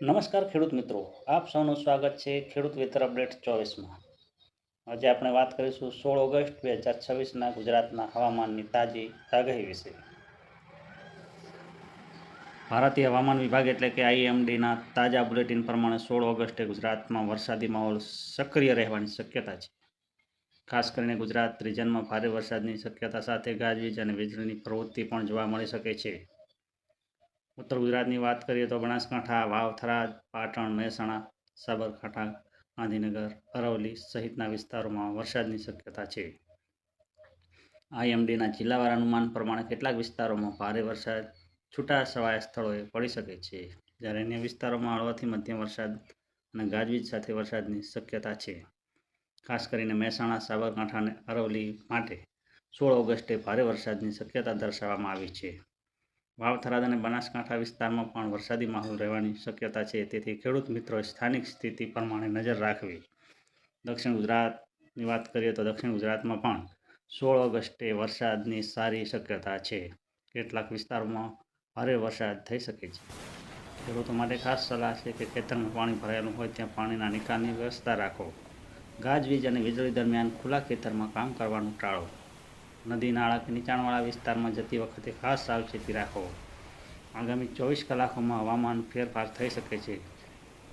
નમસ્કાર ખેડૂત મિત્રો, આપ સૌનું સ્વાગત છે ખેડૂત વેધર અપડેટ 24માં. આજે આપણે વાત કરીશું 16 ઓગસ્ટ 2026ના ગુજરાતના હવામાનની તાજી આગાહી વિશે. ભારતીય હવામાન વિભાગ એટલે કે આઈએમડીના તાજા બુલેટિન પ્રમાણે 16 ઓગસ્ટે ગુજરાતમાં વરસાદી માહોલ સક્રિય રહેવાની શક્યતા છે. ખાસ કરીને ગુજરાત રિજનમાં ભારે વરસાદની શક્યતા સાથે ગાજવીજ અને વીજળીની પ્રવૃત્તિ પણ જોવા મળી શકે છે. ઉત્તર ગુજરાતની વાત કરીએ તો બનાસકાંઠા, વાવ-થરાદ, પાટણ, મહેસાણા, સાબરકાંઠા, ગાંધીનગર, અરવલ્લી સહિતના વિસ્તારોમાં વરસાદની શક્યતા છે. આઈએમડીના જિલ્લાવાર અનુમાન પ્રમાણે કેટલાક વિસ્તારોમાં ભારે વરસાદ છૂટાછવાયા સ્થળોએ પડી શકે છે, જ્યારે અન્ય વિસ્તારોમાં હળવાથી મધ્યમ વરસાદ અને ગાજવીજ સાથે વરસાદની શક્યતા છે. ખાસ કરીને મહેસાણા, સાબરકાંઠા અને અરવલ્લી માટે 16 ઓગસ્ટે ભારે વરસાદની શક્યતા દર્શાવવામાં આવી છે. વાવ-થરાદ અને બનાસકાંઠા વિસ્તારમાં પણ વરસાદી માહોલ રહેવાની શક્યતા છે, તેથી ખેડૂત મિત્રોએ સ્થાનિક સ્થિતિ પ્રમાણે નજર રાખવી. દક્ષિણ ગુજરાતની વાત કરીએ તો દક્ષિણ ગુજરાતમાં પણ 16 ઓગસ્ટે વરસાદની સારી શક્યતા છે. કેટલાક વિસ્તારોમાં ભારે વરસાદ થઈ શકે છે. ખેડૂતો માટે ખાસ સલાહ છે કે ખેતરમાં પાણી ભરાયેલું હોય ત્યાં પાણીના નિકાલની વ્યવસ્થા રાખો. ગાજવીજ અને વીજળી દરમિયાન ખુલ્લા ખેતરમાં કામ કરવાનું ટાળો. નદી, નાળા કે નીચાણવાળા વિસ્તારમાં જતી વખતે ખાસ સાવચેતી રાખો. આગામી 24 કલાકોમાં હવામાન ફેરફાર થઈ શકે છે,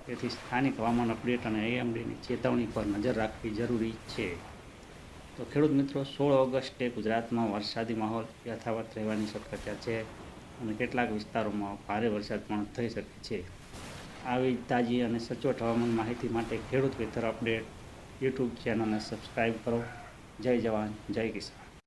તેથી સ્થાનિક હવામાન અપડેટ અને આઈએમડીની ચેતવણી પર નજર રાખવી જરૂરી છે. તો ખેડૂત મિત્રો, 16 ઓગસ્ટે ગુજરાતમાં વરસાદી માહોલ યથાવત રહેવાની શક્યતા છે અને કેટલાક વિસ્તારોમાં ભારે વરસાદ પણ થઈ શકે છે. આવી તાજી અને સચોટ હવામાન માહિતી માટે ખેડૂત વેધર અપડેટ યુટ્યુબ ચેનલને સબસ્ક્રાઈબ કરો. જય જવાન, જય કિસાન.